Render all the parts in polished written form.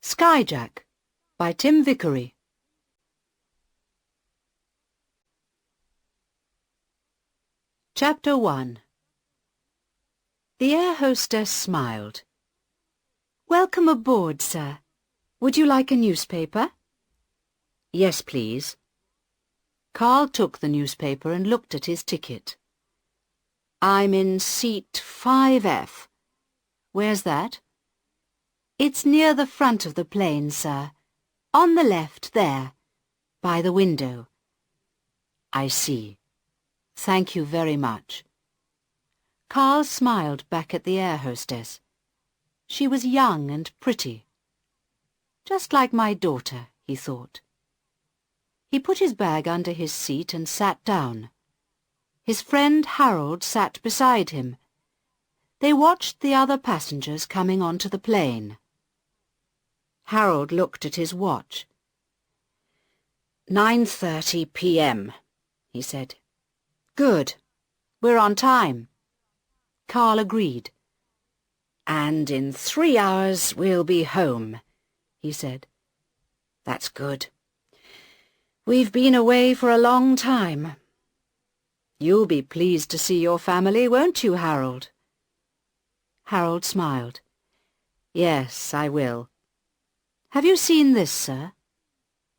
Skyjack by Tim Vickery. Chapter 1. The air hostess smiled. "Welcome aboard, sir. Would you like a newspaper?" "Yes, please." Carl took the newspaper and looked at his ticket. "I'm in seat 5F. Where's that?" "It's near the front of the plane, sir. On the left, there. By the window." "I see. Thank you very much." Carl smiled back at the air hostess. She was young and pretty. Just like my daughter, he thought. He put his bag under his seat and sat down. His friend Harold sat beside him. They watched the other passengers coming onto the plane. Harold looked at his watch. 9:30 p.m., he said. "Good. We're on time." Carl agreed. "And in 3 hours we'll be home," he said. "That's good. We've been away for a long time." "You'll be pleased to see your family, won't you, Harold?" Harold smiled. "Yes, I will. Have you seen this, sir?"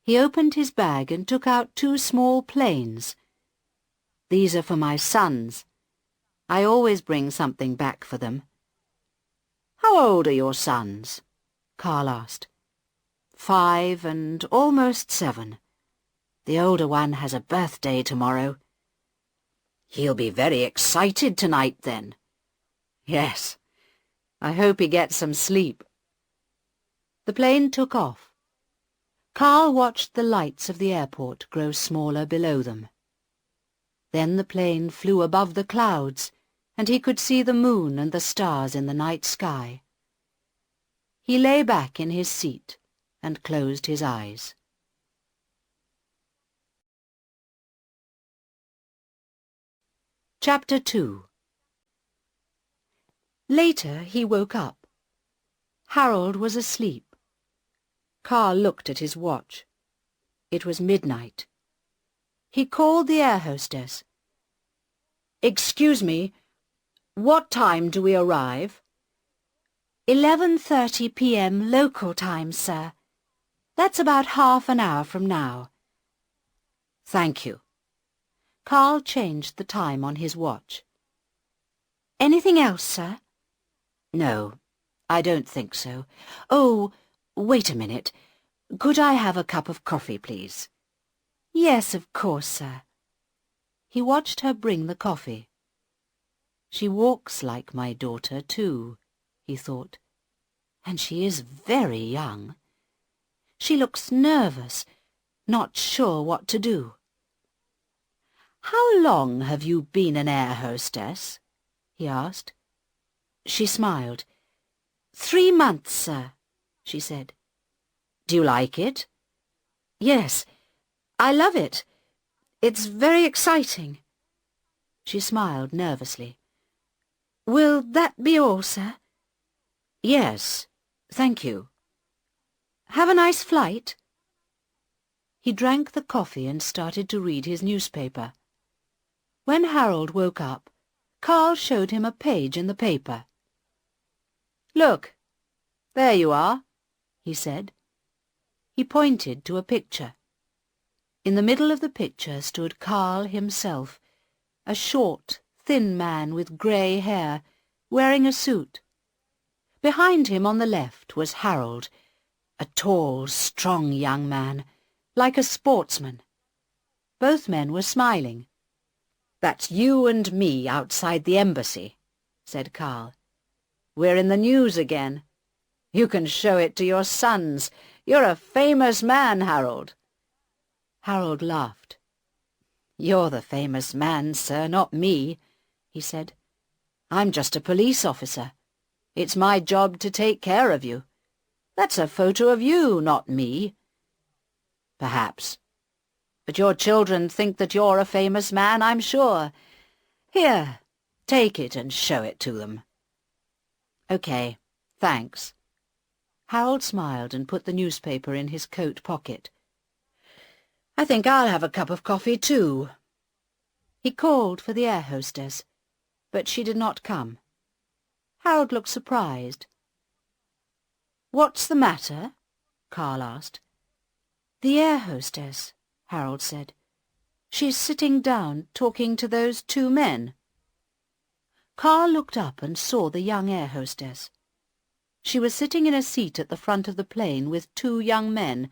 He opened his bag and took out 2 small planes. "These are for my sons. I always bring something back for them." "How old are your sons?" Carl asked. 5 and almost 7. The older one has a birthday tomorrow." "He'll be very excited tonight, then." "Yes. I hope he gets some sleep." The plane took off. Carl watched the lights of the airport grow smaller below them. Then the plane flew above the clouds, and he could see the moon and the stars in the night sky. He lay back in his seat and closed his eyes. Chapter 2. Later he woke up. Harold was asleep. Carl looked at his watch. It was midnight. He called the air hostess. "Excuse me, what time do we arrive?" 11:30 p.m. local time, sir. That's about half an hour from now." "Thank you." Carl changed the time on his watch. "Anything else, sir?" "No, I don't think so. Oh, wait a minute. Could I have a cup of coffee, please?" "Yes, of course, sir." He watched her bring the coffee. "She walks like my daughter, too," he thought. "And she is very young. She looks nervous, not sure what to do." "How long have you been an air hostess?" he asked. She smiled. 3 months, sir," she said. "Do you like it?" "Yes, I love it. It's very exciting." She smiled nervously. "Will that be all, sir?" "Yes, thank you." "Have a nice flight." He drank the coffee and started to read his newspaper. When Harold woke up, Carl showed him a page in the paper. "Look, there you are," he said. He pointed to a picture. In the middle of the picture stood Carl himself, a short, thin man with grey hair, wearing a suit. Behind him on the left was Harold, a tall, strong young man, like a sportsman. Both men were smiling. "That's you and me outside the embassy," said Carl. "We're in the news again. You can show it to your sons. You're a famous man, Harold." Harold laughed. "You're the famous man, sir, not me," he said. "I'm just a police officer. It's my job to take care of you. That's a photo of you, not me." "Perhaps. But your children think that you're a famous man, I'm sure. Here, take it and show it to them." "Okay, thanks." Harold smiled and put the newspaper in his coat pocket. "I think I'll have a cup of coffee too." He called for the air hostess, but she did not come. Harold looked surprised. "What's the matter?" Carl asked. "The air hostess," Harold said. "She's sitting down talking to those two men." Carl looked up and saw the young air hostess. She was sitting in a seat at the front of the plane with two young men.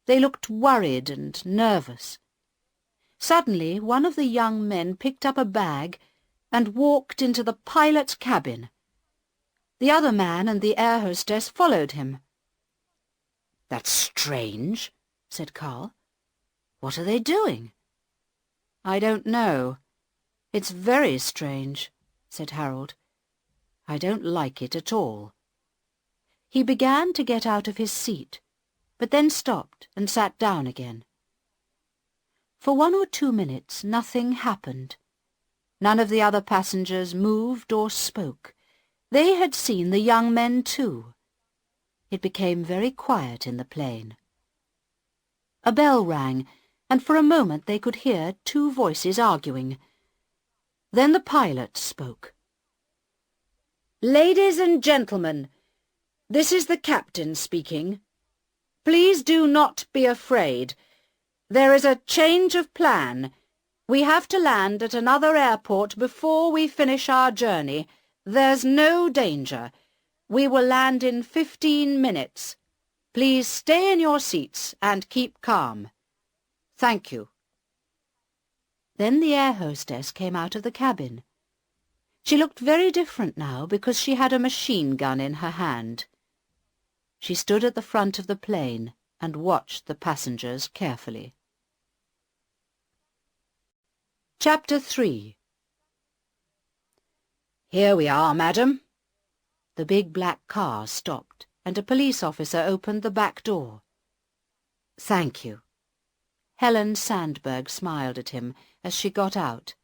They looked worried and nervous. Suddenly, one of the young men picked up a bag and walked into the pilot's cabin. The other man and the air hostess followed him. "That's strange," said Carl. "What are they doing?" "I don't know. It's very strange," said Harold. "I don't like it at all." He began to get out of his seat, but then stopped and sat down again. For 1 or 2 minutes nothing happened. None of the other passengers moved or spoke. They had seen the young men too. It became very quiet in the plane. A bell rang, and for a moment they could hear two voices arguing. Then the pilot spoke. "Ladies and gentlemen, this is the captain speaking. Please do not be afraid. There is a change of plan. We have to land at another airport before we finish our journey. There's no danger. We will land in 15 minutes. Please stay in your seats and keep calm. Thank you." Then the air hostess came out of the cabin. She looked very different now because she had a machine gun in her hand. She stood at the front of the plane and watched the passengers carefully. Chapter 3. "Here we are, madam." The big black car stopped, and a police officer opened the back door. "Thank you." Helen Sandberg smiled at him as she got out.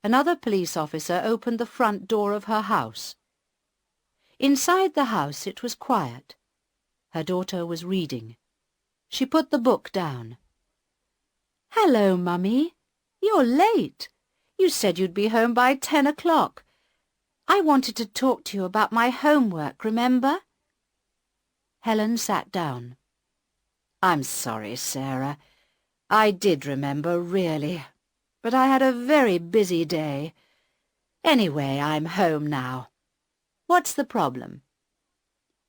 Another police officer opened the front door of her house. Inside the house it was quiet. Her daughter was reading. She put the book down. "Hello, Mummy. You're late. You said you'd be home by 10 o'clock. I wanted to talk to you about my homework, remember?" Helen sat down. "I'm sorry, Sarah. I did remember, really. But I had a very busy day. Anyway, I'm home now. What's the problem?"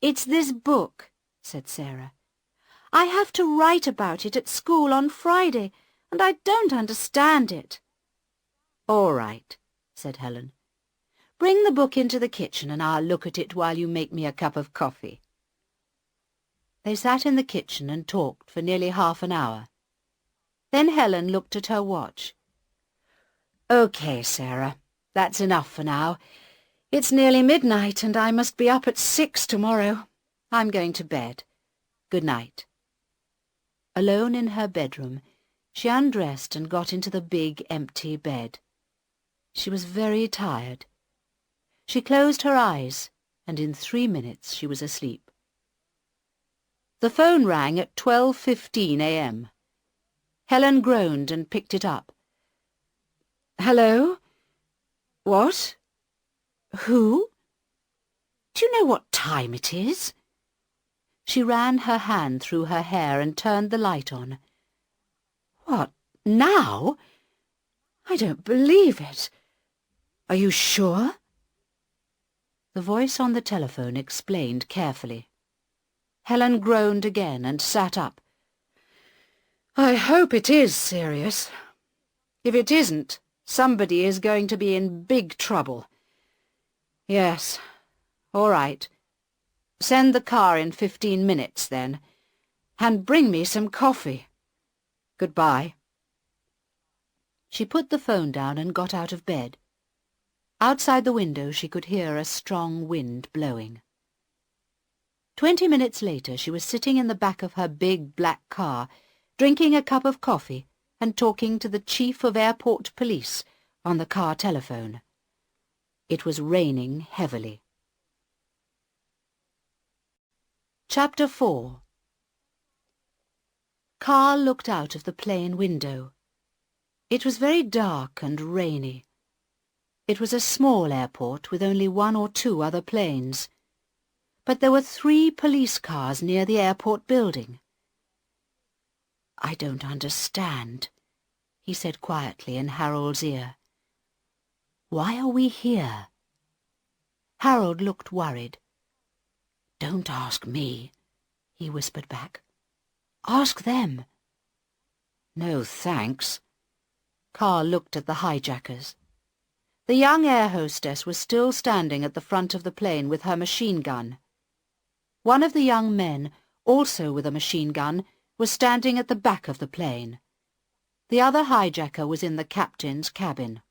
"It's this book," said Sarah. "I have to write about it at school on Friday, and I don't understand it." "All right," said Helen. "Bring the book into the kitchen and I'll look at it while you make me a cup of coffee." They sat in the kitchen and talked for nearly half an hour. Then Helen looked at her watch. "Okay, Sarah, that's enough for now. It's nearly midnight and I must be up at 6 tomorrow. I'm going to bed. Good night." Alone in her bedroom, she undressed and got into the big, empty bed. She was very tired. She closed her eyes, and in 3 minutes she was asleep. The phone rang at 12:15 a.m. Helen groaned and picked it up. "Hello? What? Who? Do you know what time it is?" She ran her hand through her hair and turned the light on. "What, now? I don't believe it. Are you sure?" The voice on the telephone explained carefully. Helen groaned again and sat up. "I hope it is serious. If it isn't, somebody is going to be in big trouble. Yes, all right. Send the car in 15 minutes, then. And bring me some coffee. Goodbye." She put the phone down and got out of bed. Outside the window she could hear a strong wind blowing. 20 minutes later she was sitting in the back of her big black car, drinking a cup of coffee and talking to the chief of airport police on the car telephone. It was raining heavily. Chapter 4. Carl looked out of the plane window. It was very dark and rainy. It was a small airport with only 1 or 2 other planes. But there were 3 police cars near the airport building. "I don't understand," he said quietly in Harold's ear. "Why are we here?" Harold looked worried. "Don't ask me," he whispered back. "Ask them." "No, thanks." Carl looked at the hijackers. The young air hostess was still standing at the front of the plane with her machine gun. One of the young men, also with a machine gun, was standing at the back of the plane. The other hijacker was in the captain's cabin.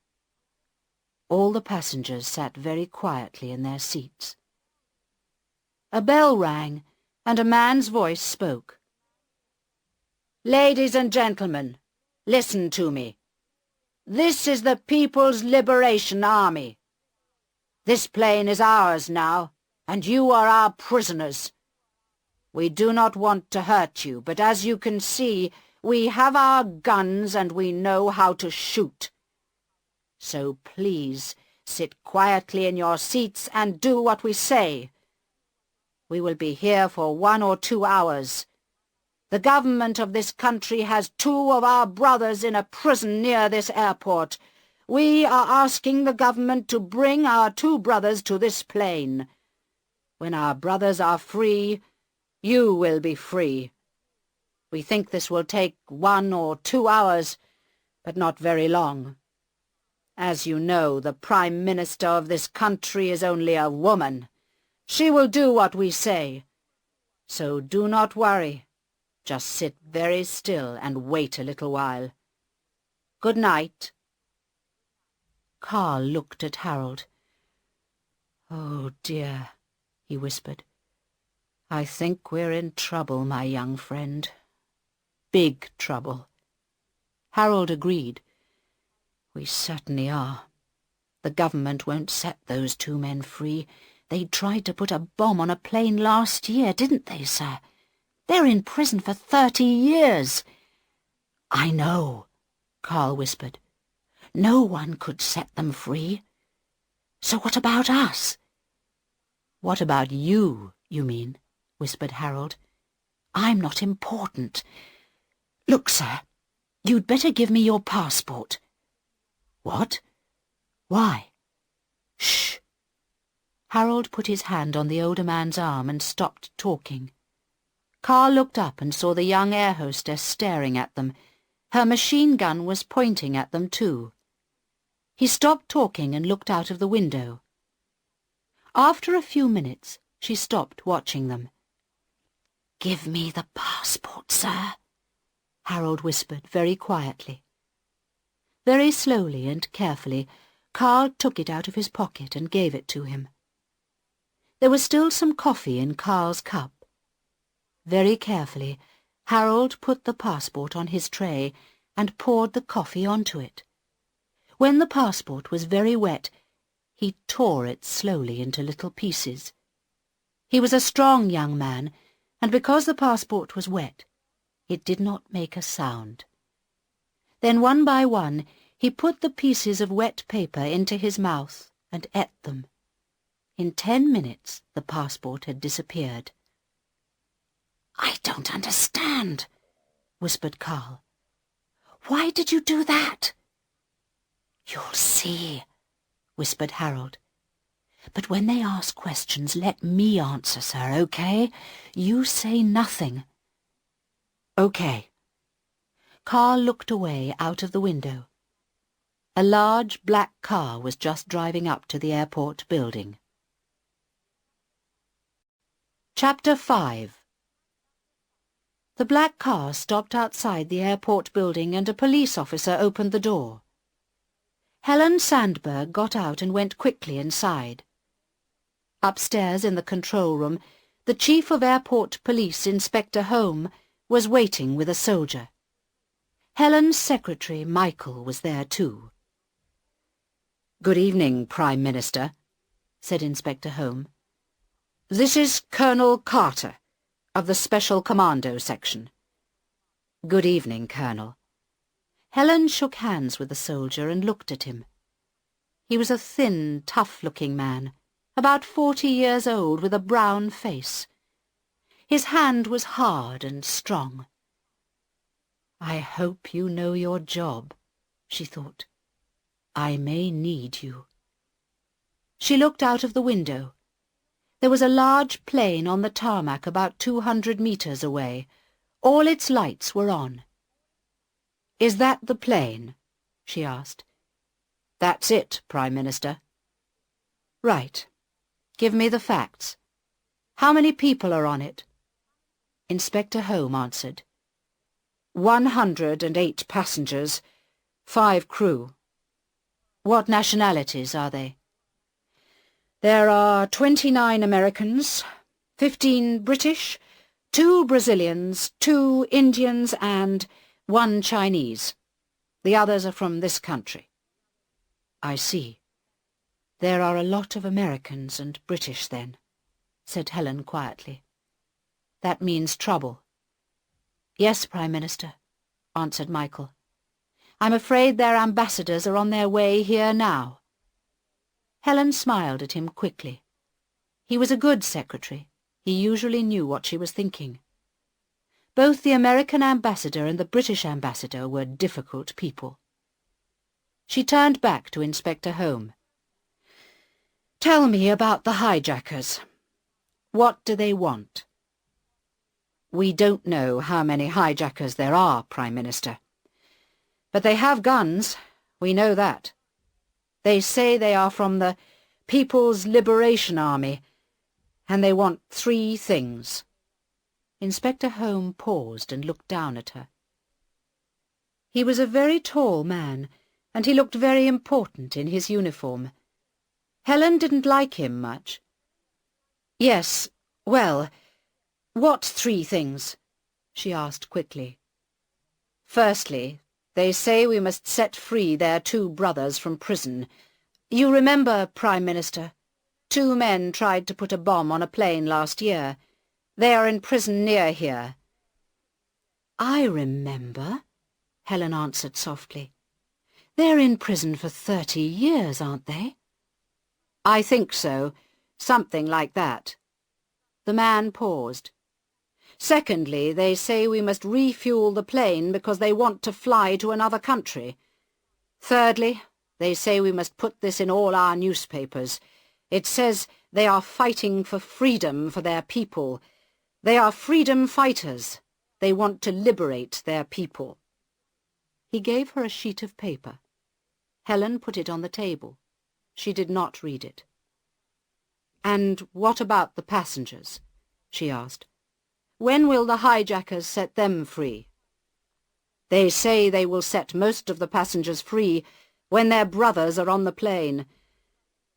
All the passengers sat very quietly in their seats. A bell rang, and a man's voice spoke. "Ladies and gentlemen, listen to me. This is the People's Liberation Army. This plane is ours now, and you are our prisoners. We do not want to hurt you, but as you can see, we have our guns and we know how to shoot. So please, sit quietly in your seats and do what we say. We will be here for 1 or 2 hours. The government of this country has 2 of our brothers in a prison near this airport. We are asking the government to bring our 2 brothers to this plane. When our brothers are free, you will be free. We think this will take 1 or 2 hours, but not very long. As you know, the Prime Minister of this country is only a woman. She will do what we say. So do not worry. Just sit very still and wait a little while. Good night." Carl looked at Harold. "Oh dear," he whispered. "I think we're in trouble, my young friend. Big trouble." Harold agreed. "We certainly are. The government won't set those 2 men free. They tried to put a bomb on a plane last year, didn't they, sir? They're in prison for 30 years. "I know," Carl whispered. "No one could set them free. So what about us?" "What about you, you mean?" whispered Harold. "I'm not important. Look, sir, you'd better give me your passport." "What? Why?" "Shh." Harold put his hand on the older man's arm and stopped talking. Carl looked up and saw the young air hostess staring at them. Her machine gun was pointing at them too. He stopped talking and looked out of the window. After a few minutes, she stopped watching them. "Give me the passport, sir," Harold whispered very quietly. Very slowly and carefully, Carl took it out of his pocket and gave it to him. There was still some coffee in Carl's cup. Very carefully, Harold put the passport on his tray and poured the coffee onto it. When the passport was very wet, he tore it slowly into little pieces. He was a strong young man, and because the passport was wet, it did not make a sound. Then one by one, he put the pieces of wet paper into his mouth and ate them. In 10 minutes, the passport had disappeared. "I don't understand," whispered Carl. "Why did you do that?" "You'll see," whispered Harold. "But when they ask questions, let me answer, sir, okay? You say nothing." "Okay." Carl looked away out of the window. A large black car was just driving up to the airport building. Chapter 5. The black car stopped outside the airport building and a police officer opened the door. Helen Sandberg got out and went quickly inside. Upstairs in the control room, the Chief of Airport Police, Inspector Home, was waiting with a soldier. Helen's secretary, Michael, was there too. "Good evening, Prime Minister," said Inspector Home. "This is Colonel Carter. of the Special Commando Section. Good evening, Colonel. Helen shook hands with the soldier and looked at him. He was a thin, tough-looking man, about 40 years old, with a brown face. His hand was hard and strong. I hope you know your job, she thought. I may need you. She looked out of the window. There was a large plane on the tarmac about 200 meters away. All its lights were on. Is that the plane? She asked. That's it, Prime Minister. Right. Give me the facts. How many people are on it? Inspector Holmes answered. 108 passengers, 5 crew. What nationalities are they? There are 29 Americans, 15 British, 2 Brazilians, 2 Indians and 1 Chinese. The others are from this country. I see. There are a lot of Americans and British then, said Helen quietly. That means trouble. Yes, Prime Minister, answered Michael. I'm afraid their ambassadors are on their way here now. Helen smiled at him quickly. He was a good secretary. He usually knew what she was thinking. Both the American ambassador and the British ambassador were difficult people. She turned back to Inspector Holmes. Tell me about the hijackers. What do they want? We don't know how many hijackers there are, Prime Minister. But they have guns, we know that. They say they are from the People's Liberation Army, and they want 3 things. Inspector Holmes paused and looked down at her. He was a very tall man, and he looked very important in his uniform. Helen didn't like him much. Yes, well, what 3 things? She asked quickly. Firstly, they say we must set free their 2 brothers from prison. You remember, Prime Minister, 2 men tried to put a bomb on a plane last year. They are in prison near here. I remember, Helen answered softly. They're in prison for 30 years, aren't they? I think so. Something like that. The man paused. Secondly, they say we must refuel the plane because they want to fly to another country. Thirdly, they say we must put this in all our newspapers. It says they are fighting for freedom for their people. They are freedom fighters. They want to liberate their people. He gave her a sheet of paper. Helen put it on the table. She did not read it. And what about the passengers? She asked. When will the hijackers set them free? They say they will set most of the passengers free when their brothers are on the plane.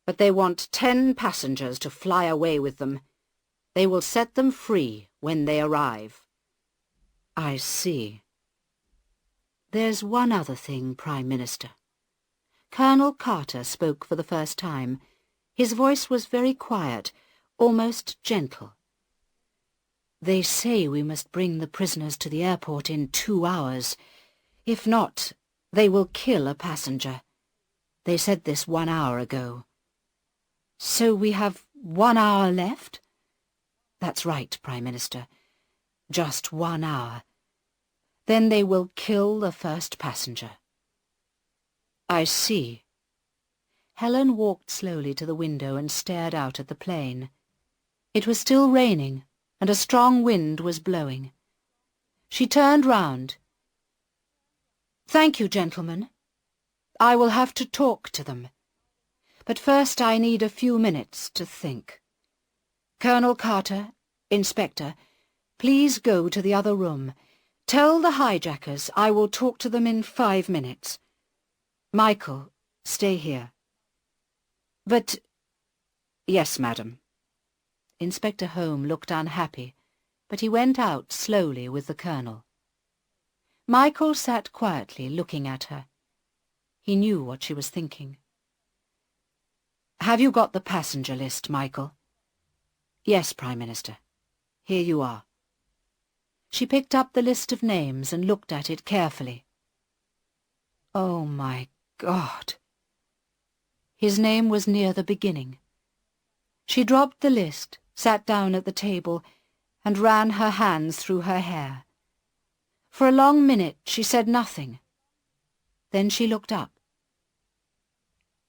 But they want 10 passengers to fly away with them. They will set them free when they arrive. I see. There's one other thing, Prime Minister. Colonel Carter spoke for the first time. His voice was very quiet, almost gentle. They say we must bring the prisoners to the airport in 2 hours. If not, they will kill a passenger. They said this 1 hour ago. So we have 1 hour left? That's right, Prime Minister. Just 1 hour. Then they will kill the first passenger. I see. Helen walked slowly to the window and stared out at the plane. It was still raining, and a strong wind was blowing. She turned round. Thank you, gentlemen. I will have to talk to them. But first I need a few minutes to think. Colonel Carter, Inspector, please go to the other room. Tell the hijackers I will talk to them in 5 minutes. Michael, stay here. But... Yes, madam. Inspector Holmes looked unhappy, but he went out slowly with the colonel. Michael sat quietly looking at her. He knew what she was thinking. Have you got the passenger list, Michael? Yes, Prime Minister. Here you are. She picked up the list of names and looked at it carefully. Oh my God! His name was near the beginning. She dropped the list, sat down at the table, and ran her hands through her hair. For a long minute she said nothing. Then she looked up.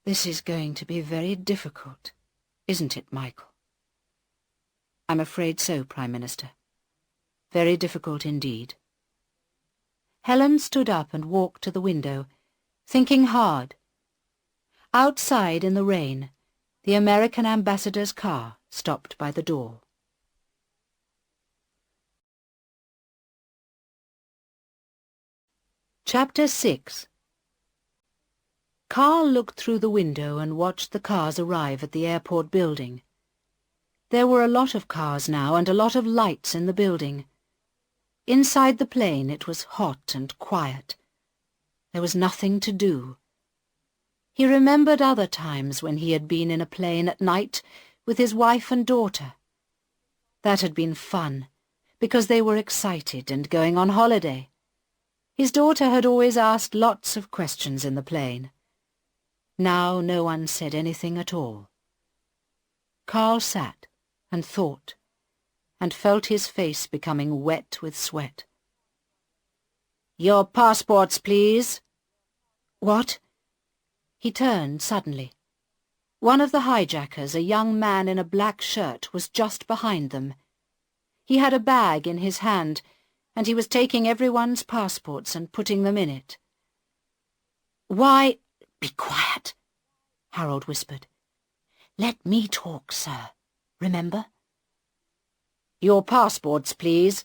This is going to be very difficult, isn't it, Michael? I'm afraid so, Prime Minister. Very difficult indeed. Helen stood up and walked to the window, thinking hard. Outside in the rain, the American ambassador's car stopped by the door. Chapter 6. Carl looked through the window and watched the cars arrive at the airport building. There were a lot of cars now and a lot of lights in the building. Inside the plane it was hot and quiet. There was nothing to do. He remembered other times when he had been in a plane at night with his wife and daughter. That had been fun, because they were excited and going on holiday. His daughter had always asked lots of questions in the plane. Now no one said anything at all. Carl sat and thought, and felt his face becoming wet with sweat. "Your passports, please." "What?" He turned suddenly. One of the hijackers, a young man in a black shirt, was just behind them. He had a bag in his hand, and he was taking everyone's passports and putting them in it. "Why—" "Be quiet," Harold whispered. "Let me talk, sir. Remember?" "Your passports, please."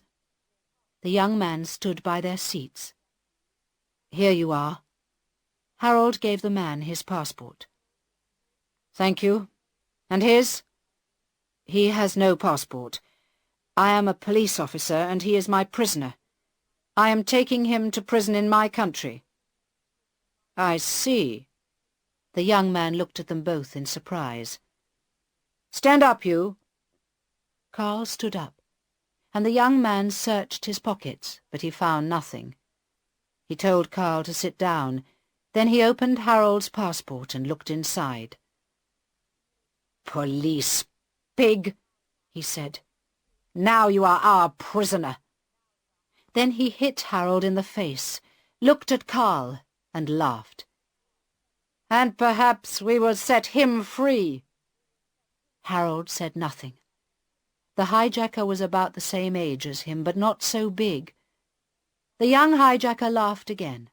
The young man stood by their seats. "Here you are." Harold gave the man his passport. "Thank you. And his?" "He has no passport. I am a police officer, and he is my prisoner. I am taking him to prison in my country." "I see." The young man looked at them both in surprise. "Stand up, you." Carl stood up, and the young man searched his pockets, but he found nothing. He told Carl to sit down. Then he opened Harold's passport and looked inside. "Police pig," he said. "Now you are our prisoner." Then he hit Harold in the face, looked at Carl, and laughed. "And perhaps we will set him free." Harold said nothing. The hijacker was about the same age as him, but not so big. The young hijacker laughed again,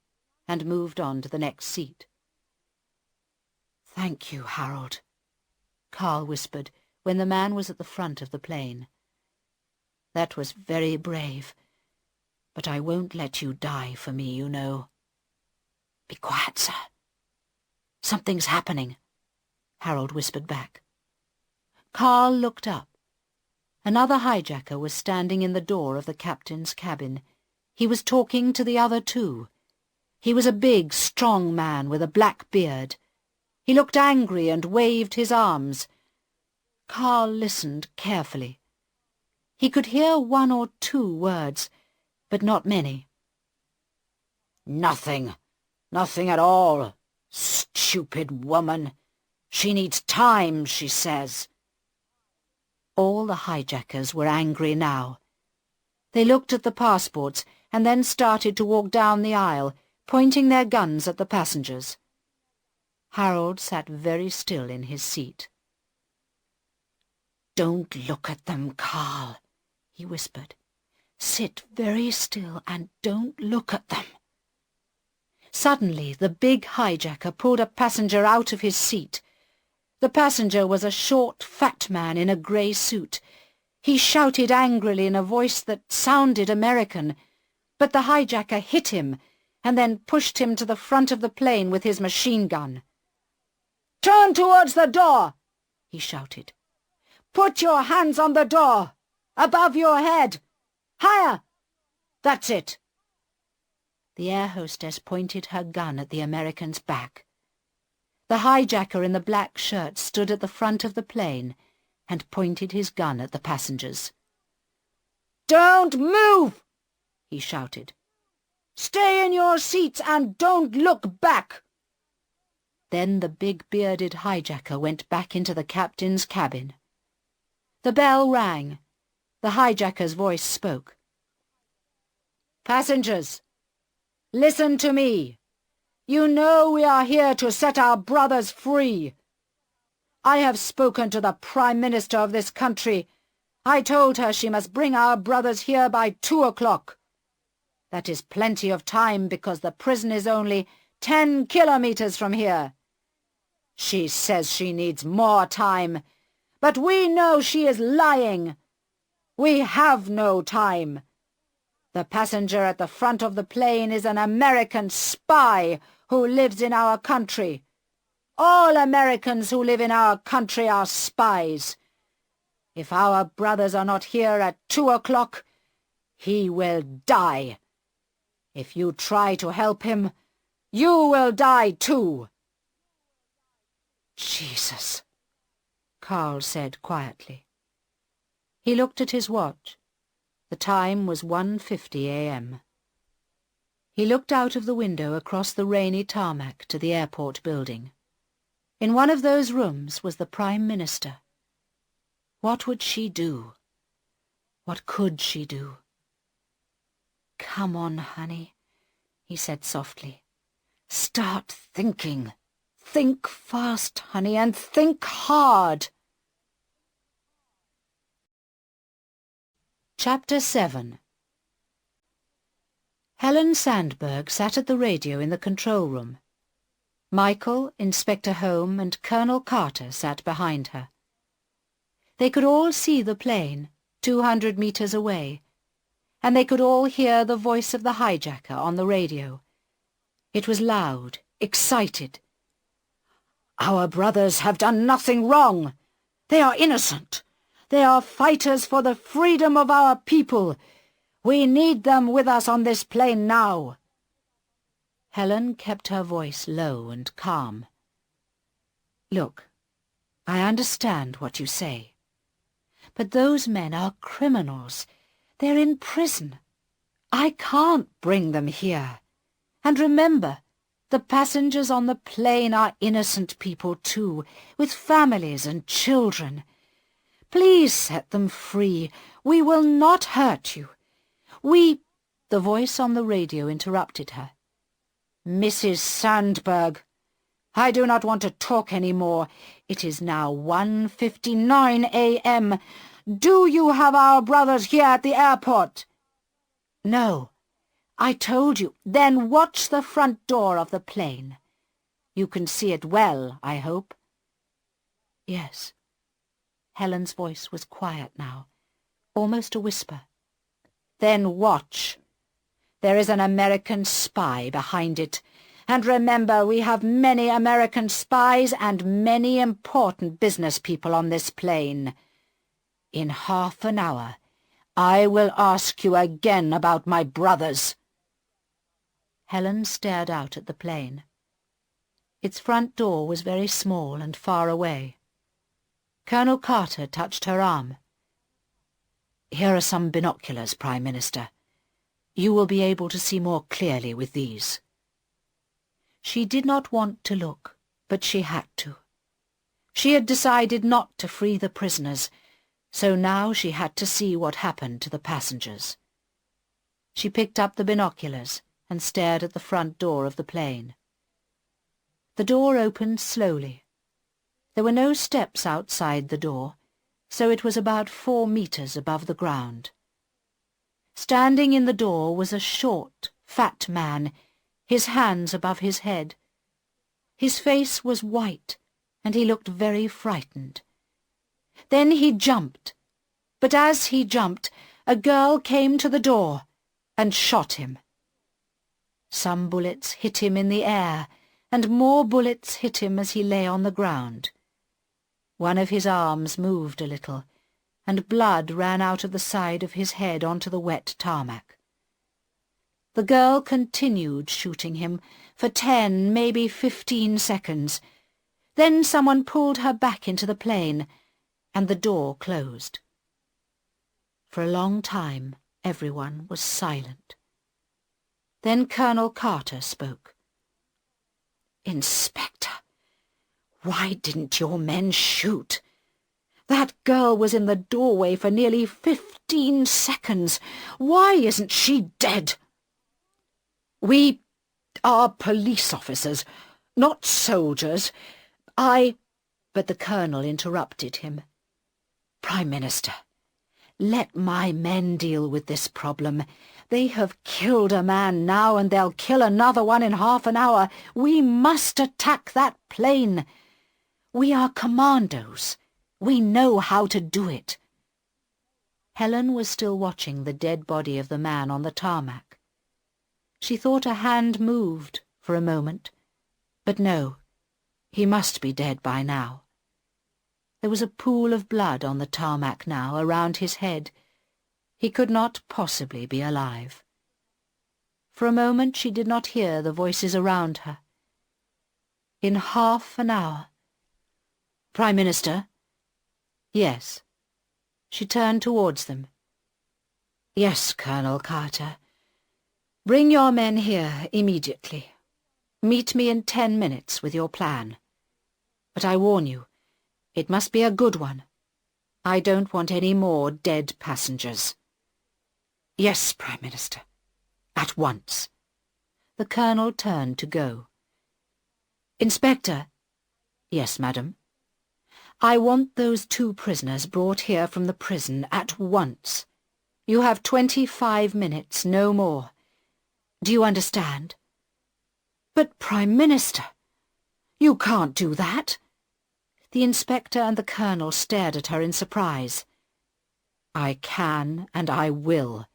and moved on to the next seat. "Thank you, Harold," Carl whispered when the man was at the front of the plane. "That was very brave, but I won't let you die for me, you know." "Be quiet, sir. Something's happening," Harold whispered back. Carl looked up. Another hijacker was standing in the door of the captain's cabin. He was talking to the other two. He was a big, strong man with a black beard. He looked angry and waved his arms. Carl listened carefully. He could hear one or two words, but not many. "Nothing. Nothing at all. Stupid woman. She needs time, she says." All the hijackers were angry now. They looked at the passports and then started to walk down the aisle, pointing their guns at the passengers. Harold sat very still in his seat. "Don't look at them, Carl," he whispered. "Sit very still and don't look at them." Suddenly the big hijacker pulled a passenger out of his seat. The passenger was a short, fat man in a grey suit. He shouted angrily in a voice that sounded American, but the hijacker hit him and then pushed him to the front of the plane with his machine gun. "Turn towards the door," he shouted. "Put your hands on the door, above your head. Higher! That's it." The air hostess pointed her gun at the American's back. The hijacker in the black shirt stood at the front of the plane and pointed his gun at the passengers. "Don't move!" he shouted. "Stay in your seats and don't look back!" Then the big bearded hijacker went back into the captain's cabin. The bell rang. The hijacker's voice spoke. "Passengers, listen to me. You know we are here to set our brothers free. I have spoken to the Prime Minister of this country. I told her she must bring our brothers here by 2 o'clock. That is plenty of time because the prison is only 10 kilometers from here. She says she needs more time, but we know she is lying. We have no time. The passenger at the front of the plane is an American spy who lives in our country. All Americans who live in our country are spies. If our brothers are not here at 2 o'clock, he will die. If you try to help him, you will die too." "Jesus," Carl said quietly. He looked at his watch. The time was 1:50 a.m. He looked out of the window across the rainy tarmac to the airport building. In one of those rooms was the Prime Minister. What would she do? What could she do? "Come on, honey," he said softly. "Start thinking. Think fast, honey, and think hard." Chapter 7. Helen Sandberg sat at the radio in the control room. Michael, Inspector Home, and Colonel Carter sat behind her. They could all see the plane, 200 meters away, and they could all hear the voice of the hijacker on the radio. It was loud, excited. "Our brothers have done nothing wrong. They are innocent. They are fighters for the freedom of our people. We need them with us on this plane now." Helen kept her voice low and calm. "Look, I understand what you say. But those men are criminals. They're in prison. I can't bring them here. And remember, the passengers on the plane are innocent people too, with families and children. Please set them free. We will not hurt you. The voice on the radio interrupted her. "Mrs. Sandberg, I do not want to talk any more. It is now 1:59 a.m. Do you have our brothers here at the airport?" "No. I told you." "Then watch the front door of the plane. You can see it well, I hope." "Yes." Helen's voice was quiet now, almost a whisper. "Then watch. There is an American spy behind it. And remember, we have many American spies and many important business people on this plane. In half an hour, I will ask you again about my brothers." Helen stared out at the plane. Its front door was very small and far away. Colonel Carter touched her arm. "Here are some binoculars, Prime Minister. You will be able to see more clearly with these." She did not want to look, but she had to. She had decided not to free the prisoners, so now she had to see what happened to the passengers. She picked up the binoculars and stared at the front door of the plane. The door opened slowly. There were no steps outside the door, so it was about 4 meters above the ground. Standing in the door was a short, fat man, his hands above his head. His face was white, and he looked very frightened. Then he jumped, but as he jumped, a girl came to the door and shot him. Some bullets hit him in the air, and more bullets hit him as he lay on the ground. One of his arms moved a little, and blood ran out of the side of his head onto the wet tarmac. The girl continued shooting him for 10, maybe 15 seconds. Then someone pulled her back into the plane, and the door closed. For a long time, Everyone was silent. Then Colonel Carter spoke. "Inspector, why didn't your men shoot? That girl was in the doorway for nearly 15 seconds. Why isn't she dead?" "We are police officers, not soldiers. But the Colonel interrupted him. "Prime Minister, let my men deal with this problem. They have killed a man now and they'll kill another one in half an hour. We must attack that plane. We are commandos. We know how to do it." Helen was still watching the dead body of the man on the tarmac. She thought a hand moved for a moment, but no, he must be dead by now. There was a pool of blood on the tarmac now around his head. He could not possibly be alive. For a moment she did not hear the voices around her. In half an hour. "Prime Minister?" "Yes." She turned towards them. "Yes, Colonel Carter. Bring your men here immediately. Meet me in 10 minutes with your plan. But I warn you, it must be a good one. I don't want any more dead passengers." "Yes, Prime Minister. At once." The Colonel turned to go. "Inspector." "Yes, madam." "I want those 2 prisoners brought here from the prison at once. You have 25 minutes, no more. Do you understand?" "But, Prime Minister, you can't do that." The inspector and the Colonel stared at her in surprise. "I can and I will."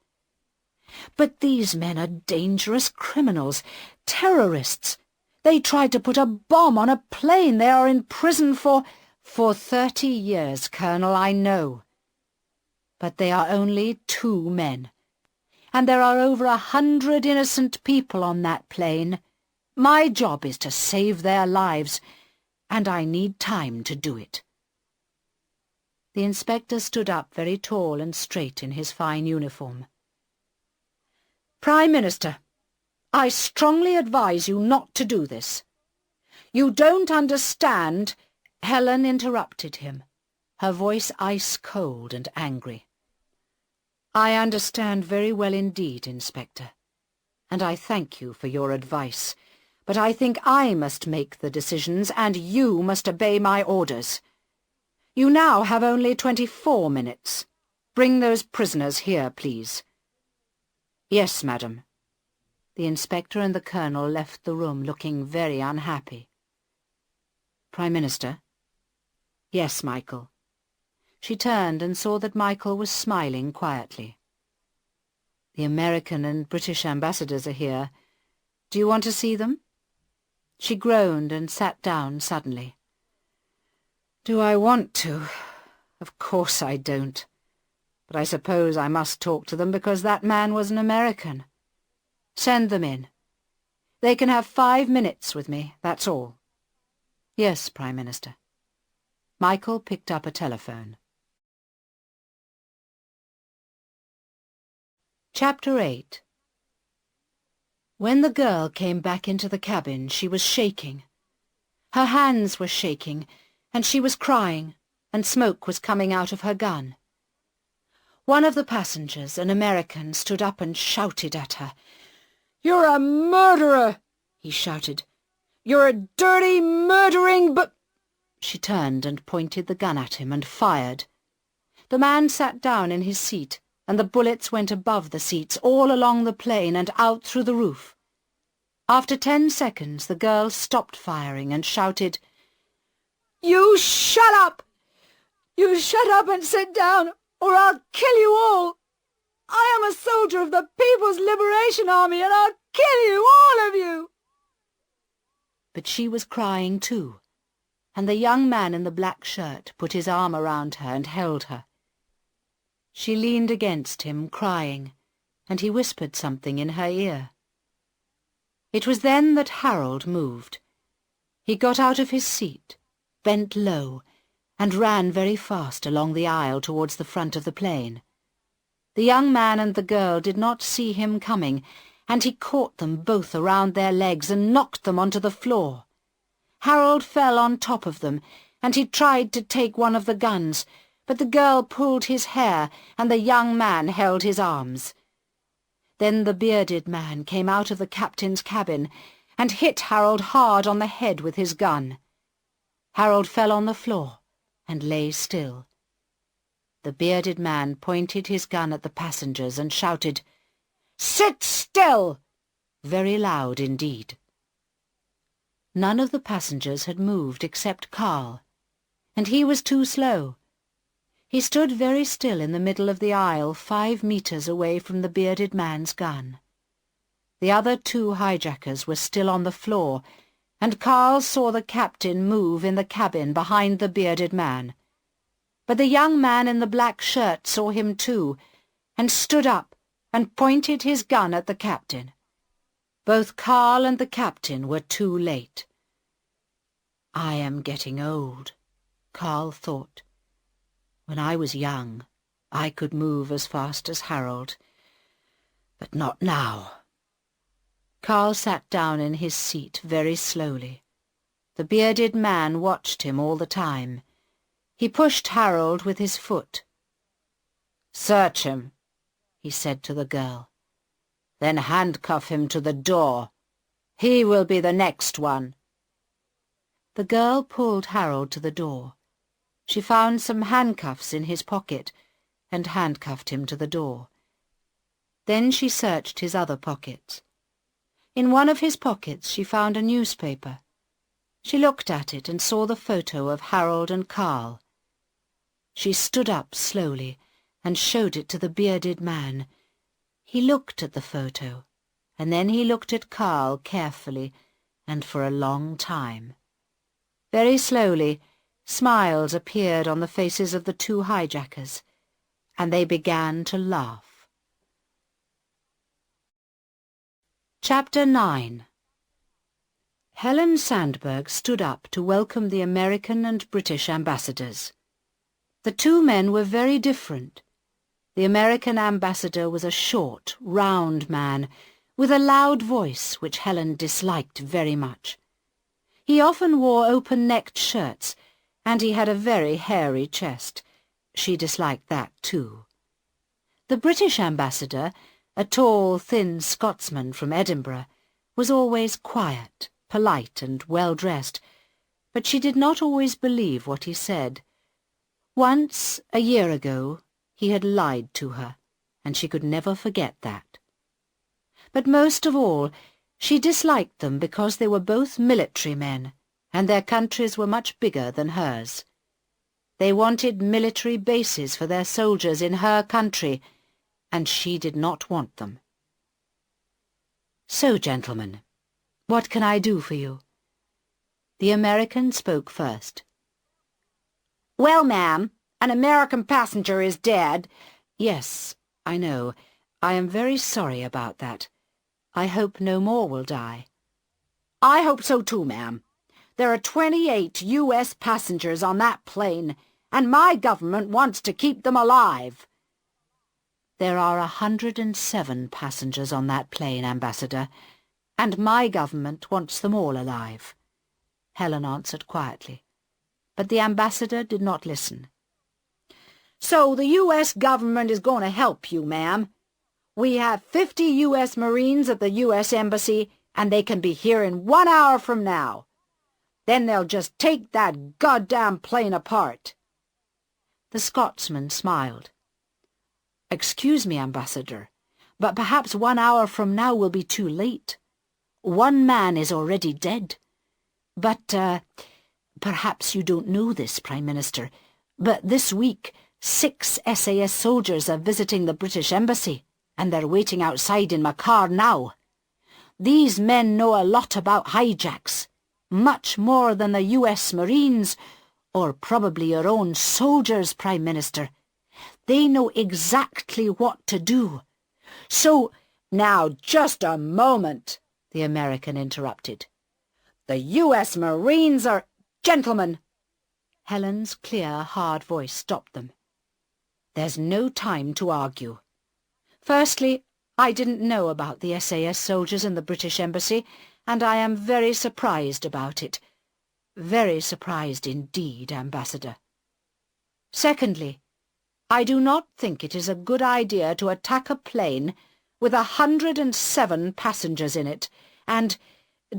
"But these men are dangerous criminals, terrorists. They tried to put a bomb on a plane. They are in prison for 30 years, Colonel, I know. But they are only 2 men. And there are over 100 innocent people on that plane. My job is to save their lives, and I need time to do it." The inspector stood up very tall and straight in his fine uniform. "Prime Minister, I strongly advise you not to do this. You don't understand—" Helen interrupted him, her voice ice-cold and angry. "I understand very well indeed, Inspector, and I thank you for your advice. But I think I must make the decisions, and you must obey my orders. You now have only 24 minutes. Bring those prisoners here, please." "Yes, madam." The inspector and the Colonel left the room looking very unhappy. "Prime Minister?" "Yes, Michael." She turned and saw that Michael was smiling quietly. "The American and British ambassadors are here. Do you want to see them?" She groaned and sat down suddenly. "Do I want to? Of course I don't. But I suppose I must talk to them because that man was an American. Send them in. They can have 5 minutes with me, that's all." "Yes, Prime Minister." Michael picked up a telephone. Chapter 8. When the girl came back into the cabin, she was shaking. Her hands were shaking, and she was crying, and smoke was coming out of her gun. One of the passengers, an American, stood up and shouted at her. "You're a murderer!" he shouted. "You're a dirty, murdering She turned and pointed the gun at him and fired. The man sat down in his seat, and the bullets went above the seats, all along the plane and out through the roof. After 10 seconds, the girl stopped firing and shouted, "You shut up! You shut up and sit down, or I'll kill you all! I am a soldier of the People's Liberation Army, and I'll kill you, all of you!" But she was crying too, and the young man in the black shirt put his arm around her and held her. She leaned against him, crying, and he whispered something in her ear. It was then that Harold moved. He got out of his seat, bent low, and ran very fast along the aisle towards the front of the plane. The young man and the girl did not see him coming, and he caught them both around their legs and knocked them onto the floor. Harold fell on top of them, and he tried to take one of the guns, but the girl pulled his hair and the young man held his arms. Then the bearded man came out of the captain's cabin and hit Harold hard on the head with his gun. Harold fell on the floor and lay still. The bearded man pointed his gun at the passengers and shouted, "Sit still!" very loud indeed. None of the passengers had moved except Carl, and he was too slow. He stood very still in the middle of the aisle, 5 meters away from the bearded man's gun. The other 2 hijackers were still on the floor, and Carl saw the captain move in the cabin behind the bearded man. But the young man in the black shirt saw him too, and stood up and pointed his gun at the captain. Both Carl and the captain were too late. "I am getting old," Carl thought. "When I was young, I could move as fast as Harold, but not now." Carl sat down in his seat very slowly. The bearded man watched him all the time. He pushed Harold with his foot. "Search him," he said to the girl. "Then handcuff him to the door. He will be the next one." The girl pulled Harold to the door. She found some handcuffs in his pocket and handcuffed him to the door. Then she searched his other pockets. In one of his pockets she found a newspaper. She looked at it and saw the photo of Harold and Carl. She stood up slowly and showed it to the bearded man. He looked at the photo, and then he looked at Carl carefully and for a long time. Very slowly, smiles appeared on the faces of the 2 hijackers, and they began to laugh. Chapter 9. Helen Sandberg stood up to welcome the American and British ambassadors. The 2 men were very different. The American ambassador was a short, round man, with a loud voice which Helen disliked very much. He often wore open-necked shirts, and he had a very hairy chest. She disliked that too. The British ambassador, a tall, thin Scotsman from Edinburgh, was always quiet, polite and well-dressed, but she did not always believe what he said. Once, a year ago, he had lied to her, and she could never forget that. But most of all, she disliked them because they were both military men, and their countries were much bigger than hers. They wanted military bases for their soldiers in her country, and she did not want them. "So, gentlemen, what can I do for you?" The American spoke first. "Well, ma'am, an American passenger is dead." "Yes, I know. I am very sorry about that. I hope no more will die." "I hope so too, ma'am. There are 28 U.S. passengers on that plane, and my government wants to keep them alive." "There are 107 passengers on that plane, Ambassador, and my government wants them all alive," Helen answered quietly. But the ambassador did not listen. "So the U.S. government is going to help you, ma'am. We have 50 U.S. Marines at the U.S. Embassy, and they can be here in 1 hour from now. Then they'll just take that goddamn plane apart." The Scotsman smiled. "Excuse me, Ambassador, but perhaps 1 hour from now will be too late. 1 man is already dead. But, perhaps you don't know this, Prime Minister, but this week 6 SAS soldiers are visiting the British Embassy, and they're waiting outside in my car now. These men know a lot about hijacks, much more than the U.S. Marines, or probably your own soldiers, Prime Minister. They know exactly what to do. So—" "Now, just a moment," the American interrupted. "The U.S. Marines are—" "Gentlemen!" Helen's clear, hard voice stopped them. "There's no time to argue. Firstly, I didn't know about the SAS soldiers in the British Embassy, and I am very surprised about it. Very surprised indeed, Ambassador. Secondly, I do not think it is a good idea to attack a plane with 107 passengers in it and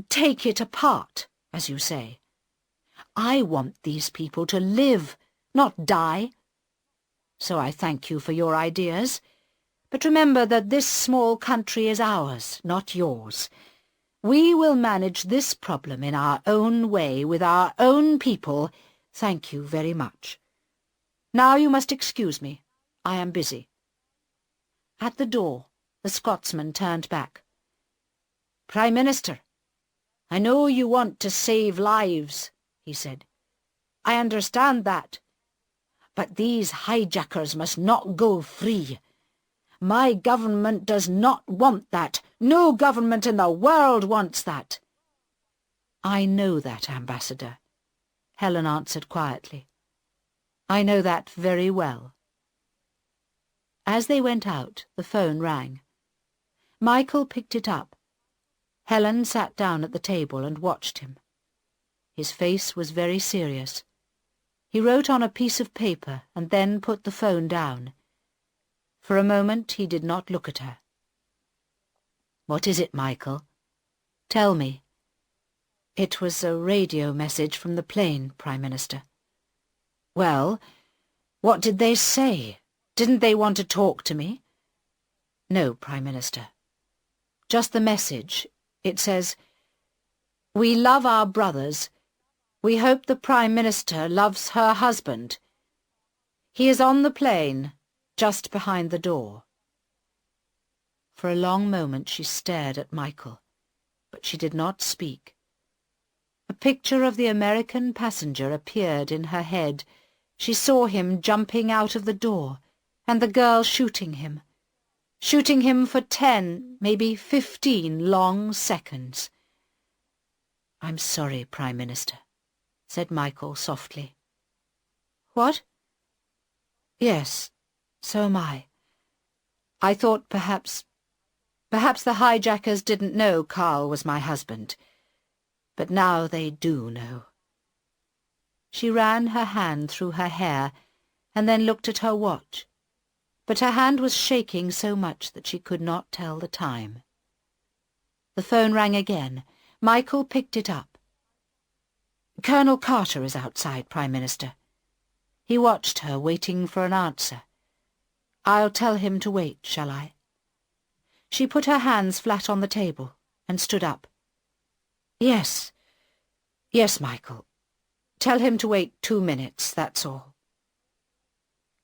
take it apart, as you say. I want these people to live, not die. So I thank you for your ideas. But remember that this small country is ours, not yours. We will manage this problem in our own way, with our own people. Thank you very much. Now you must excuse me. I am busy. At the door, the Scotsman turned back. Prime Minister, I know you want to save lives, he said. I understand that. But these hijackers must not go free. My government does not want that. No government in the world wants that. I know that, Ambassador, Helen answered quietly. I know that very well. As they went out, the phone rang. Michael picked it up. Helen sat down at the table and watched him. His face was very serious. He wrote on a piece of paper and then put the phone down. For a moment he did not look at her. What is it, Michael? Tell me. It was a radio message from the plane, Prime Minister. Well, what did they say? Didn't they want to talk to me? No, Prime Minister. Just the message. It says, "We love our brothers. We hope the Prime Minister loves her husband. He is on the plane, just behind the door." For a long moment she stared at Michael, but she did not speak. A picture of the American passenger appeared in her head. She saw him jumping out of the door, and the girl shooting him for 10, maybe 15 long seconds. "I'm sorry, Prime Minister," said Michael softly. "What?" "Yes, so am I. I thought perhaps the hijackers didn't know Carl was my husband. But now they do know." She ran her hand through her hair and then looked at her watch, but her hand was shaking so much that she could not tell the time. The phone rang again. Michael picked it up. "Colonel Carter is outside, Prime Minister." He watched her, waiting for an answer. "I'll tell him to wait, shall I?" She put her hands flat on the table and stood up. Yes, Michael. Tell him to wait 2 minutes, that's all."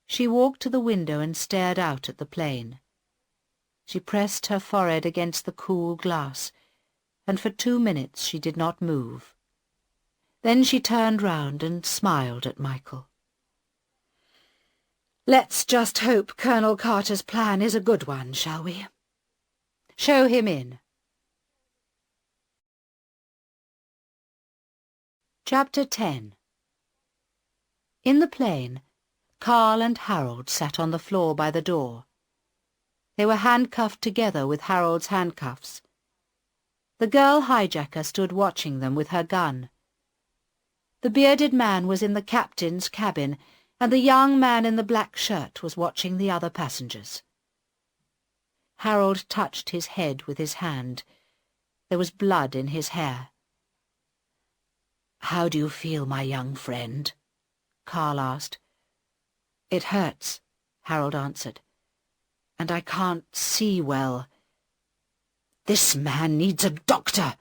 She walked to the window and stared out at the plane. She pressed her forehead against the cool glass, and for 2 minutes she did not move. Then she turned round and smiled at Michael. "Let's just hope Colonel Carter's plan is a good one, shall we? Show him in." Chapter 10. In the plane, Carl and Harold sat on the floor by the door. They were handcuffed together with Harold's handcuffs. The girl hijacker stood watching them with her gun. The bearded man was in the captain's cabin, and the young man in the black shirt was watching the other passengers. Harold touched his head with his hand. There was blood in his hair. "How do you feel, my young friend?" Carl asked. "It hurts," Harold answered. "And I can't see well." "This man needs a doctor,"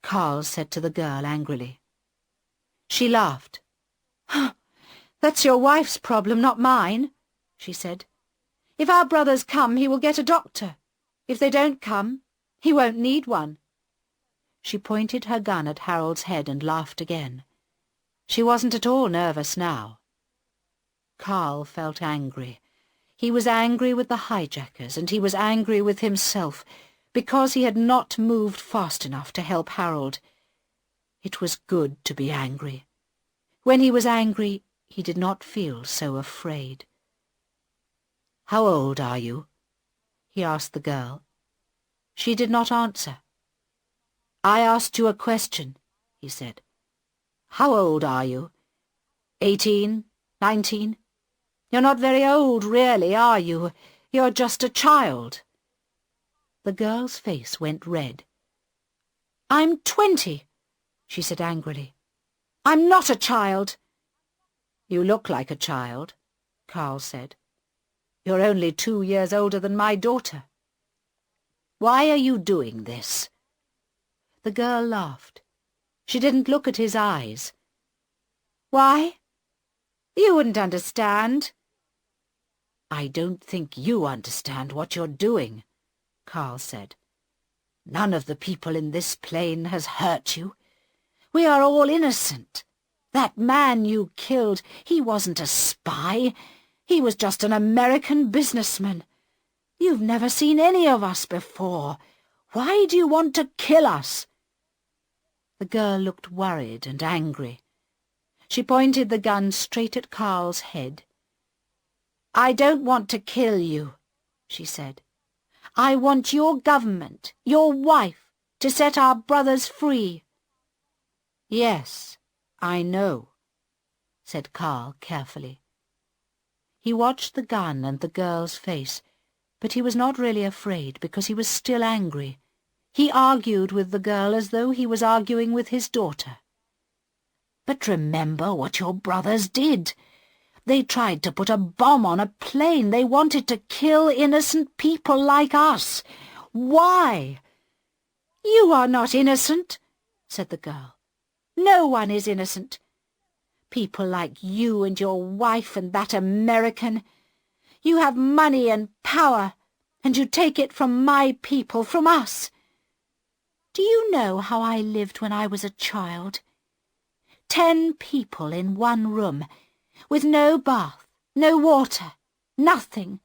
Carl said to the girl angrily. She laughed. "That's your wife's problem, not mine," she said. "If our brothers come, he will get a doctor. If they don't come, he won't need one." She pointed her gun at Harold's head and laughed again. She wasn't at all nervous now. Carl felt angry. He was angry with the hijackers, and he was angry with himself, because he had not moved fast enough to help Harold. It was good to be angry. When he was angry, he did not feel so afraid. "How old are you?" he asked the girl. She did not answer. "I asked you a question," he said. "How old are you? 18? 19? You're not very old, really, are you? You're just a child." The girl's face went red. "I'm 20, she said angrily. "I'm not a child." "You look like a child," Carl said. "You're only 2 years older than my daughter. Why are you doing this?" The girl laughed. She didn't look at his eyes. "Why? You wouldn't understand." "I don't think you understand what you're doing," Carl said. "None of the people in this plane has hurt you. We are all innocent. That man you killed, he wasn't a spy. He was just an American businessman. You've never seen any of us before. Why do you want to kill us?" The girl looked worried and angry. She pointed the gun straight at Carl's head. "I don't want to kill you," she said. "I want your government, your wife, to set our brothers free." "Yes, I know," said Carl carefully. He watched the gun and the girl's face, but he was not really afraid because he was still angry. He argued with the girl as though he was arguing with his daughter. "But remember what your brothers did. They tried to put a bomb on a plane. They wanted to kill innocent people like us. Why?" "You are not innocent," said the girl. "No one is innocent. People like you and your wife and that American. You have money and power, and you take it from my people, from us. Do you know how I lived when I was a child? 10 people in one room, with no bath, no water, nothing.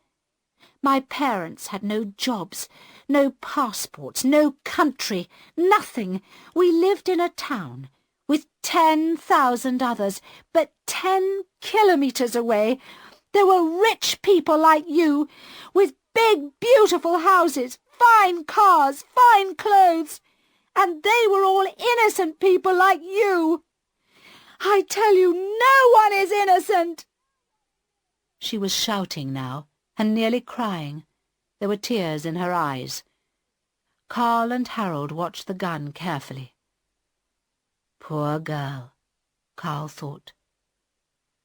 My parents had no jobs, no passports, no country, nothing. We lived in a town with 10,000 others, but 10 kilometers away there were rich people like you, with big, beautiful houses, fine cars, fine clothes, and they were all innocent people like you. I tell you, no one is innocent." She was shouting now, and nearly crying. There were tears in her eyes. Carl and Harold watched the gun carefully. Poor girl, Carl thought.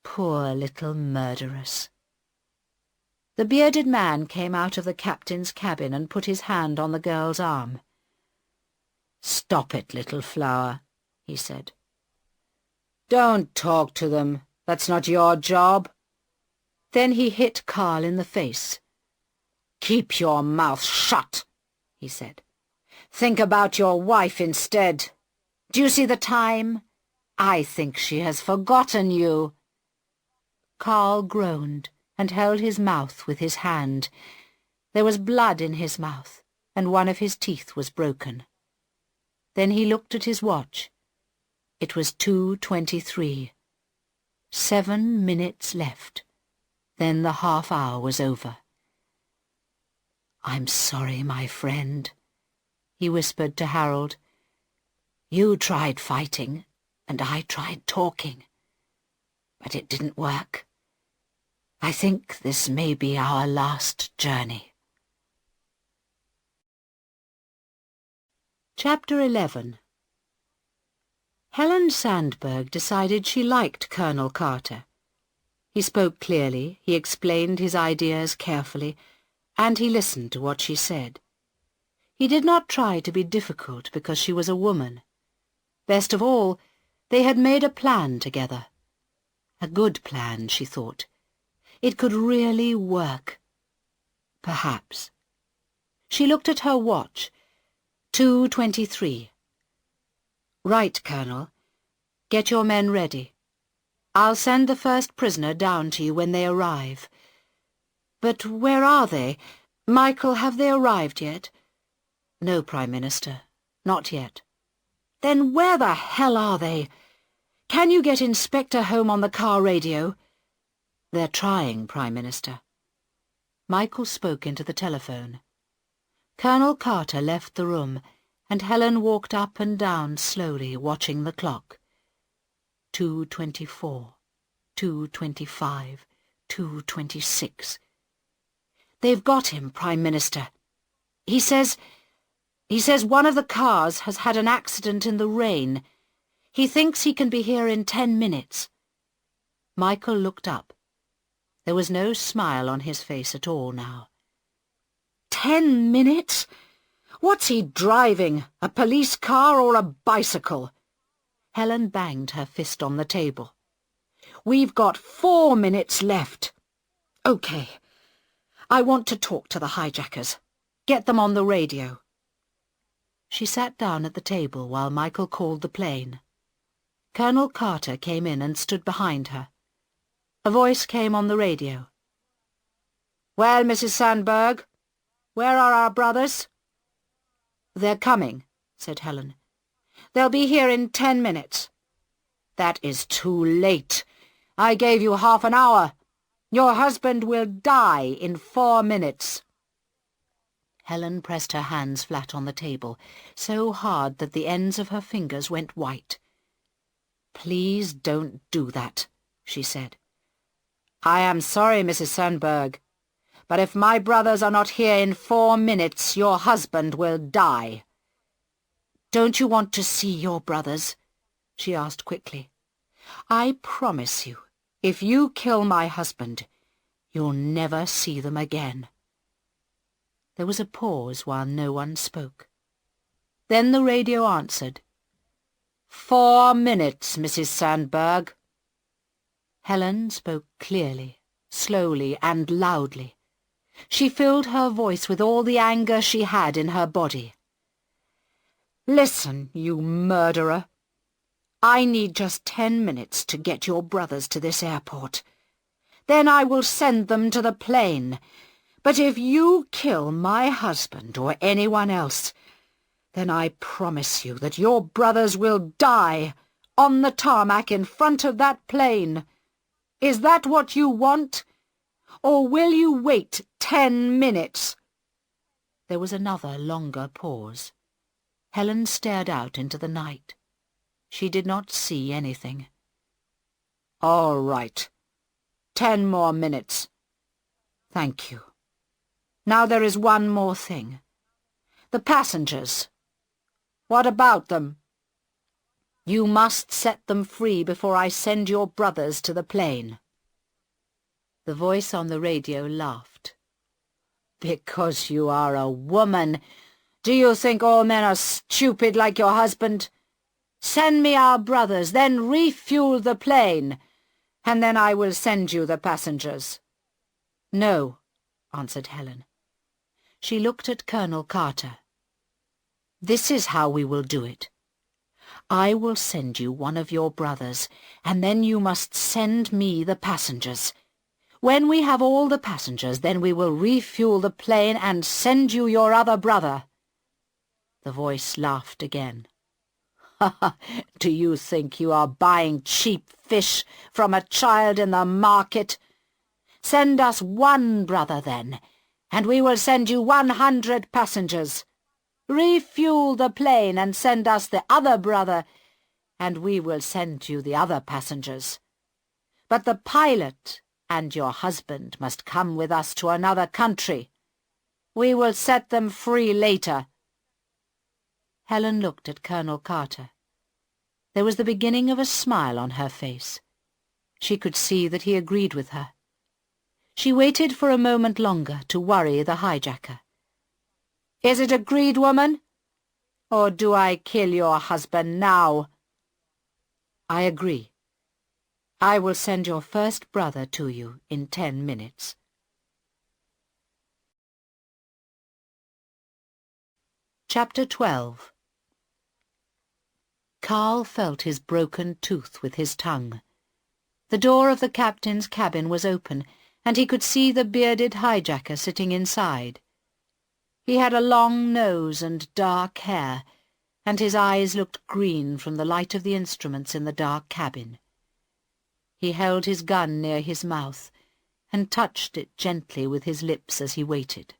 Poor little murderess. The bearded man came out of the captain's cabin and put his hand on the girl's arm. "Stop it, little flower," he said. "Don't talk to them. That's not your job." Then he hit Carl in the face. "Keep your mouth shut," he said. "Think about your wife instead. Do you see the time? I think she has forgotten you." Carl groaned and held his mouth with his hand. There was blood in his mouth, and one of his teeth was broken. Then he looked at his watch. It was 2:23. 7 minutes left. Then the half-hour was over. "I'm sorry, my friend," he whispered to Harold. "You tried fighting, and I tried talking. But it didn't work. I think this may be our last journey." Chapter 11. Helen Sandberg decided she liked Colonel Carter. He spoke clearly, he explained his ideas carefully, and he listened to what she said. He did not try to be difficult because she was a woman. Best of all, they had made a plan together. A good plan, she thought. It could really work. Perhaps. She looked at her watch. 2:23. "Right, Colonel. Get your men ready. I'll send the first prisoner down to you when they arrive. But where are they? Michael, have they arrived yet?" "No, Prime Minister. Not yet." "Then where the hell are they? Can you get Inspector home on the car radio?" "They're trying, Prime Minister." Michael spoke into the telephone. Colonel Carter left the room, and Helen walked up and down slowly, watching the clock. 2:24, 2:25, 2:26. They've got him, Prime Minister. He says one of the cars has had an accident in the rain. He thinks he can be here in 10 minutes. Michael looked up. There was no smile on his face at all now. 10 minutes? What's he driving? A police car or a bicycle? Helen banged her fist on the table. We've got 4 minutes left. OK. I want to talk to the hijackers. Get them on the radio. She sat down at the table while Michael called the plane. Colonel Carter came in and stood behind her. A voice came on the radio. Well, Mrs. Sandberg, where are our brothers? They're coming, said Helen. They'll be here in 10 minutes. That is too late. I gave you half an hour. Your husband will die in 4 minutes. Helen pressed her hands flat on the table, so hard that the ends of her fingers went white. Please don't do that, she said. I am sorry, Mrs. Sandberg, but if my brothers are not here in 4 minutes, your husband will die. Don't you want to see your brothers? She asked quickly. I promise you, if you kill my husband, you'll never see them again. There was a pause while no one spoke. Then the radio answered. 4 minutes, Mrs. Sandberg. Helen spoke clearly, slowly and loudly. She filled her voice with all the anger she had in her body. Listen, you murderer. I need just 10 minutes to get your brothers to this airport. Then I will send them to the plane. But if you kill my husband or anyone else, then I promise you that your brothers will die on the tarmac in front of that plane. Is that what you want? Or will you wait 10 minutes? There was another longer pause. Helen stared out into the night. She did not see anything. All right. 10 more minutes. Thank you. Now there is one more thing. The passengers. What about them? You must set them free before I send your brothers to the plane. The voice on the radio laughed. Because you are a woman. Do you think all men are stupid like your husband? Send me our brothers, then refuel the plane, and then I will send you the passengers. No, answered Helen. She looked at Colonel Carter. This is how we will do it. I will send you one of your brothers, and then you must send me the passengers. When we have all the passengers, then we will refuel the plane and send you your other brother. The voice laughed again. Do you think you are buying cheap fish from a child in the market? Send us one brother, then, and we will send you 100 passengers. Refuel the plane and send us the other brother, and we will send you the other passengers. But the pilot and your husband must come with us to another country. We will set them free later. Helen looked at Colonel Carter. There was the beginning of a smile on her face. She could see that he agreed with her. She waited for a moment longer to worry the hijacker. Is it agreed, woman? Or do I kill your husband now? I agree. I will send your first brother to you in 10 minutes. Chapter 12. Carl felt his broken tooth with his tongue. The door of the captain's cabin was open, and he could see the bearded hijacker sitting inside. He had a long nose and dark hair, and his eyes looked green from the light of the instruments in the dark cabin. He held his gun near his mouth, and touched it gently with his lips as he waited.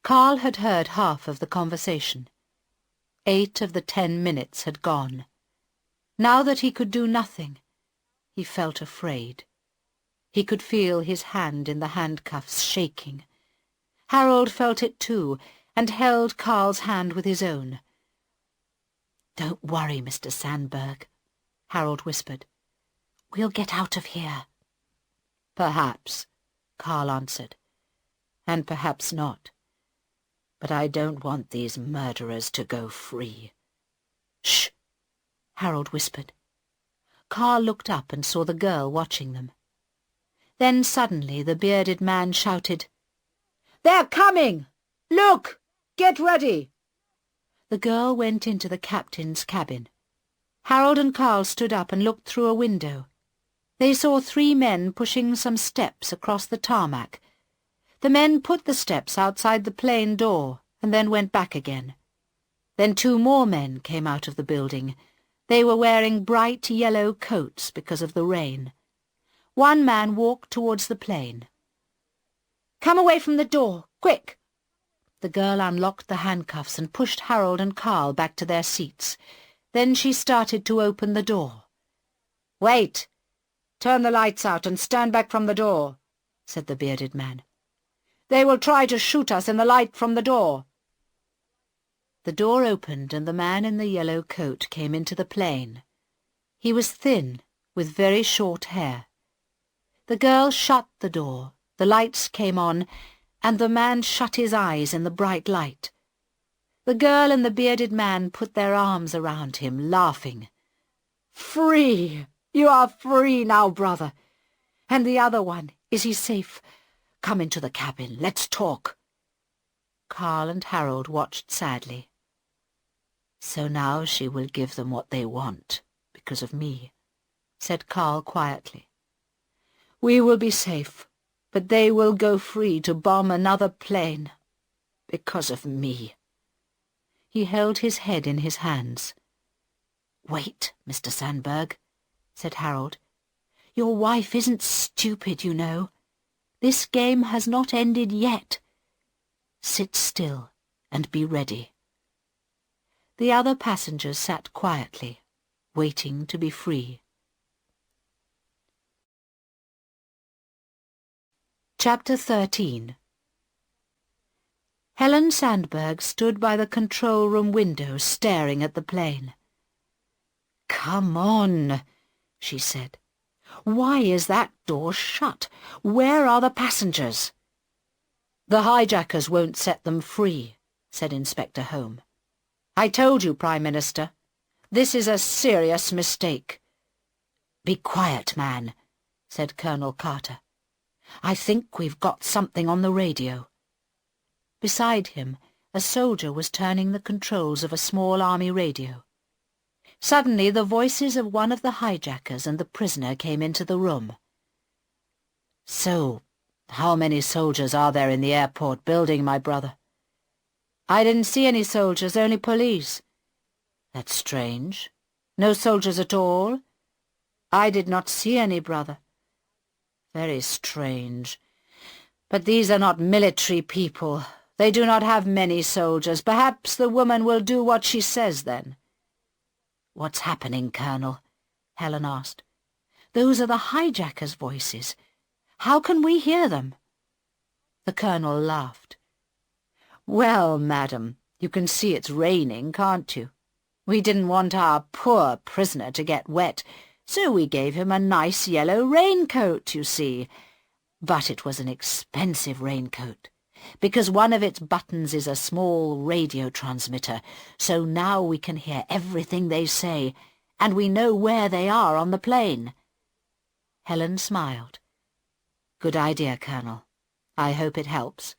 Carl had heard half of the conversation. 8 of the 10 minutes had gone. Now that he could do nothing, he felt afraid. He could feel his hand in the handcuffs shaking. Harold felt it too, and held Carl's hand with his own. "Don't worry, Mr. Sandberg," Harold whispered. "We'll get out of here." "Perhaps," Carl answered. "And perhaps not. But I don't want these murderers to go free." "Shh," Harold whispered. Carl looked up and saw the girl watching them. Then suddenly the bearded man shouted, "They're coming! Look! Get ready!" The girl went into the captain's cabin. Harold and Carl stood up and looked through a window. They saw 3 men pushing some steps across the tarmac. The men put the steps outside the plane door and then went back again. Then 2 more men came out of the building. They were wearing bright yellow coats because of the rain. One man walked towards the plane. "Come away from the door, quick!" The girl unlocked the handcuffs and pushed Harold and Carl back to their seats. Then she started to open the door. "Wait! Turn the lights out and stand back from the door," said the bearded man. "They will try to shoot us in the light from the door." The door opened and the man in the yellow coat came into the plane. He was thin, with very short hair. The girl shut the door, the lights came on, and the man shut his eyes in the bright light. The girl and the bearded man put their arms around him, laughing. "Free! You are free now, brother. And the other one, is he safe? Come into the cabin, let's talk." Carl and Harold watched sadly. "So now she will give them what they want, because of me," said Carl quietly. "We will be safe, but they will go free to bomb another plane, because of me." He held his head in his hands. "Wait, Mr. Sandberg," said Harold. "Your wife isn't stupid, you know. This game has not ended yet. Sit still and be ready." The other passengers sat quietly, waiting to be free. Chapter 13. Helen Sandberg stood by the control room window staring at the plane. "Come on," she said. "Why is that door shut? Where are the passengers?" "The hijackers won't set them free," said Inspector Home. "I told you, Prime Minister. This is a serious mistake." "Be quiet, man," said Colonel Carter. "I think we've got something on the radio." Beside him, a soldier was turning the controls of a small army radio. Suddenly the voices of one of the hijackers and the prisoner came into the room. "So, how many soldiers are there in the airport building, my brother?" "I didn't see any soldiers, only police." "That's strange. No soldiers at all?" "I did not see any, brother." "Very strange. But these are not military people. They do not have many soldiers. Perhaps the woman will do what she says, then." "What's happening, Colonel?" Helen asked. "Those are the hijackers' voices. How can we hear them?" The Colonel laughed. "Well, madam, you can see it's raining, can't you? We didn't want our poor prisoner to get wet, so we gave him a nice yellow raincoat, you see. But it was an expensive raincoat, because one of its buttons is a small radio transmitter, so now we can hear everything they say, and we know where they are on the plane." Helen smiled. "Good idea, Colonel. I hope it helps."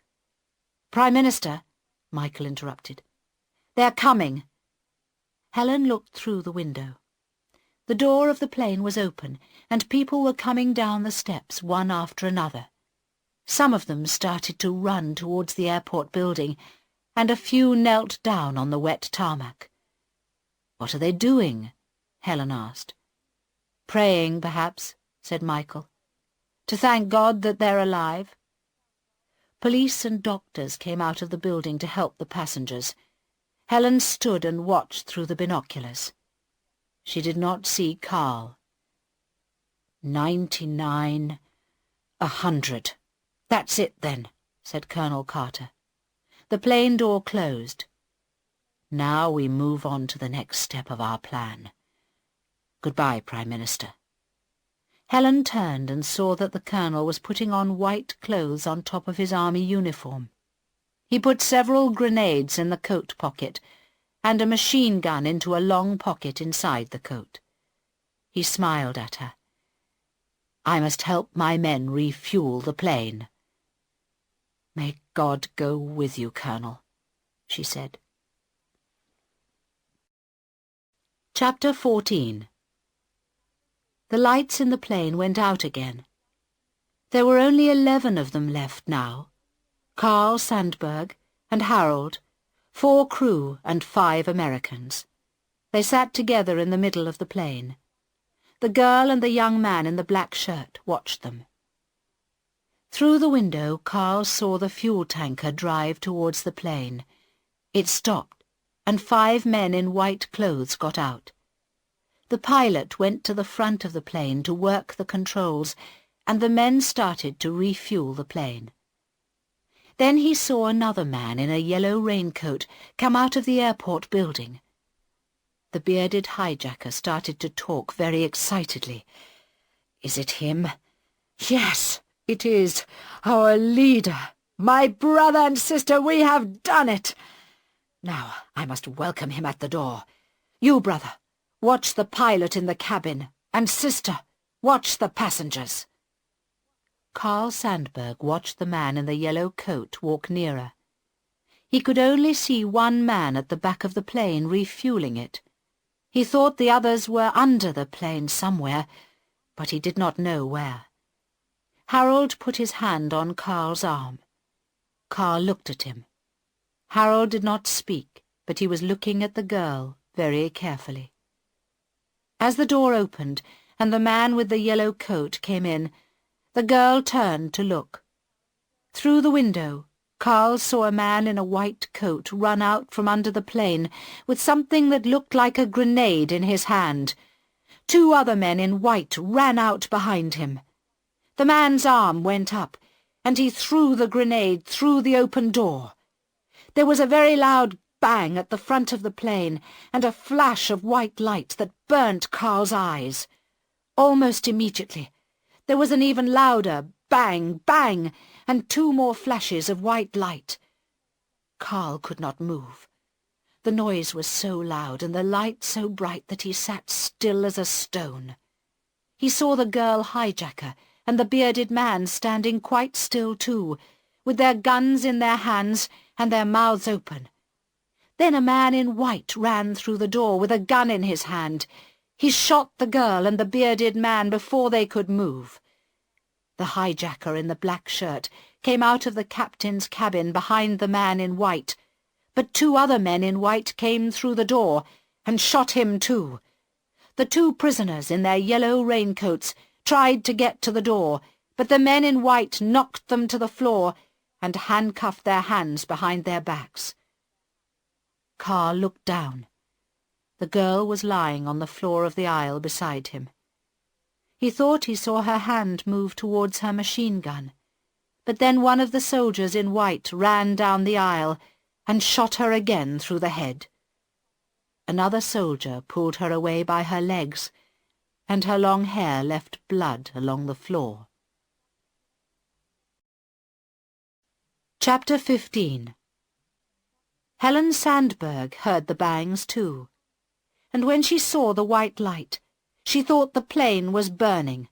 "Prime Minister," Michael interrupted. "They're coming." Helen looked through the window. The door of the plane was open, and people were coming down the steps one after another. Some of them started to run towards the airport building, and a few knelt down on the wet tarmac. "What are they doing?" Helen asked. "Praying, perhaps," said Michael. "To thank God that they're alive." Police and doctors came out of the building to help the passengers. Helen stood and watched through the binoculars. She did not see Carl. 99, 100. That's it, then, said Colonel Carter. The plane door closed. Now we move on to the next step of our plan. Goodbye, Prime Minister. Helen turned and saw that the Colonel was putting on white clothes on top of his army uniform. He put several grenades in the coat pocket and a machine gun into a long pocket inside the coat. He smiled at her. I must help my men refuel the plane. May God go with you, Colonel, she said. Chapter 14. The lights in the plane went out again. There were only 11 of them left now. Carl Sandberg and Harold, 4 crew and 5 Americans. They sat together in the middle of the plane. The girl and the young man in the black shirt watched them. Through the window, Carl saw the fuel tanker drive towards the plane. It stopped, and 5 men in white clothes got out. The pilot went to the front of the plane to work the controls, and the men started to refuel the plane. Then he saw another man in a yellow raincoat come out of the airport building. The bearded hijacker started to talk very excitedly. Is it him? Yes, it is. Our leader. My brother and sister, we have done it. Now I must welcome him at the door. You, brother, watch the pilot in the cabin, and sister, watch the passengers. Carl Sandberg watched the man in the yellow coat walk nearer. He could only see one man at the back of the plane refueling it. He thought the others were under the plane somewhere, but he did not know where. Harold put his hand on Carl's arm. Carl looked at him. Harold did not speak, but he was looking at the girl very carefully. As the door opened and the man with the yellow coat came in, the girl turned to look. Through the window, Carl saw a man in a white coat run out from under the plane with something that looked like a grenade in his hand. 2 other men in white ran out behind him. The man's arm went up, and he threw the grenade through the open door. There was a very loud bang at the front of the plane, and a flash of white light that burnt Carl's eyes. Almost immediately, there was an even louder bang, bang, and 2 more flashes of white light. Carl could not move. The noise was so loud and the light so bright that he sat still as a stone. He saw the girl hijacker and the bearded man standing quite still too, with their guns in their hands and their mouths open. Then a man in white ran through the door with a gun in his hand. He shot the girl and the bearded man before they could move. The hijacker in the black shirt came out of the captain's cabin behind the man in white, but 2 other men in white came through the door and shot him too. The 2 prisoners in their yellow raincoats tried to get to the door, but the men in white knocked them to the floor and handcuffed their hands behind their backs. Carl looked down. The girl was lying on the floor of the aisle beside him. He thought he saw her hand move towards her machine gun, but then one of the soldiers in white ran down the aisle and shot her again through the head. Another soldier pulled her away by her legs, and her long hair left blood along the floor. Chapter 15. Helen Sandberg heard the bangs too, and when she saw the white light, she thought the plane was burning.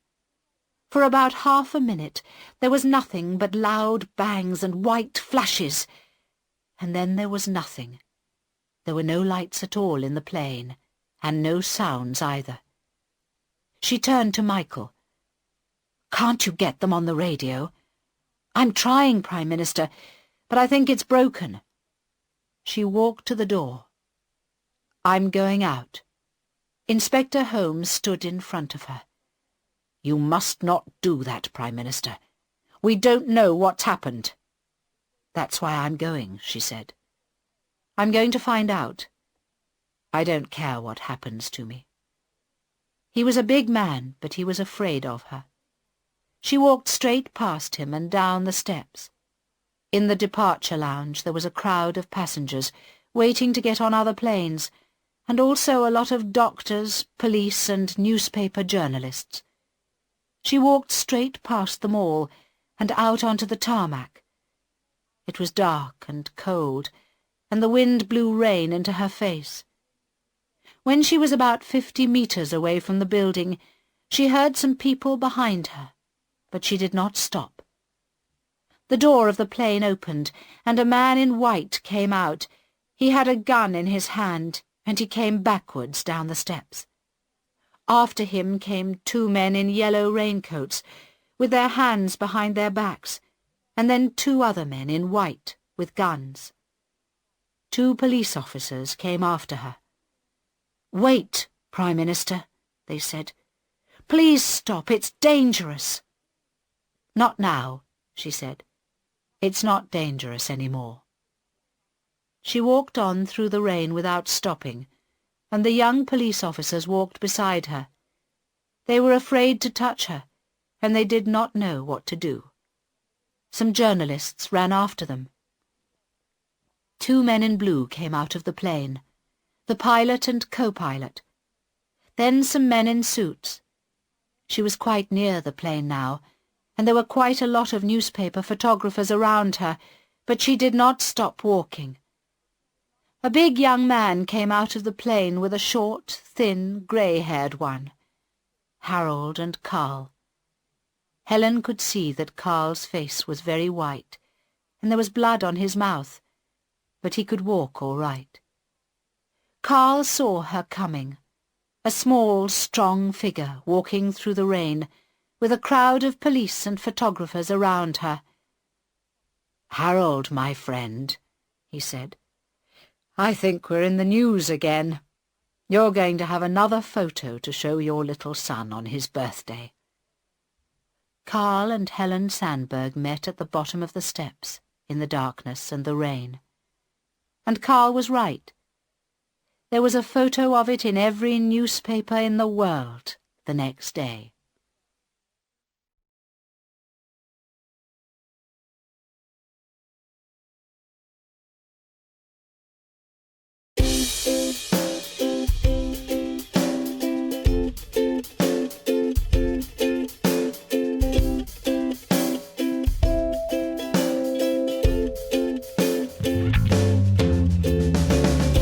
For about half a minute there was nothing but loud bangs and white flashes, and then there was nothing. There were no lights at all in the plane, and no sounds either. She turned to Michael. "Can't you get them on the radio?" "I'm trying, Prime Minister, but I think it's broken." She walked to the door. "I'm going out." Inspector Holmes stood in front of her. "You must not do that, Prime Minister. We don't know what's happened." "That's why I'm going," she said. "I'm going to find out. I don't care what happens to me." He was a big man, but he was afraid of her. She walked straight past him and down the steps. In the departure lounge there was a crowd of passengers waiting to get on other planes, and also a lot of doctors, police and newspaper journalists. She walked straight past them all and out onto the tarmac. It was dark and cold, and the wind blew rain into her face. When she was about 50 meters away from the building, she heard some people behind her, but she did not stop. The door of the plane opened, and a man in white came out. He had a gun in his hand, and he came backwards down the steps. After him came 2 men in yellow raincoats, with their hands behind their backs, and then 2 other men in white, with guns. 2 police officers came after her. "Wait, Prime Minister," they said. "Please stop, it's dangerous." "Not now," she said. "It's not dangerous any more." She walked on through the rain without stopping, and the young police officers walked beside her. They were afraid to touch her, and they did not know what to do. Some journalists ran after them. 2 men in blue came out of the plane, the pilot and co-pilot. Then some men in suits. She was quite near the plane now, and there were quite a lot of newspaper photographers around her, but she did not stop walking. A big young man came out of the plane with a short, thin, grey-haired one. Harold and Carl. Helen could see that Carl's face was very white, and there was blood on his mouth, but he could walk all right. Carl saw her coming, a small, strong figure walking through the rain, with a crowd of police and photographers around her. "Harold, my friend," he said, "I think we're in the news again. You're going to have another photo to show your little son on his birthday." Carl and Helen Sandberg met at the bottom of the steps, in the darkness and the rain. And Carl was right. There was a photo of it in every newspaper in the world the next day.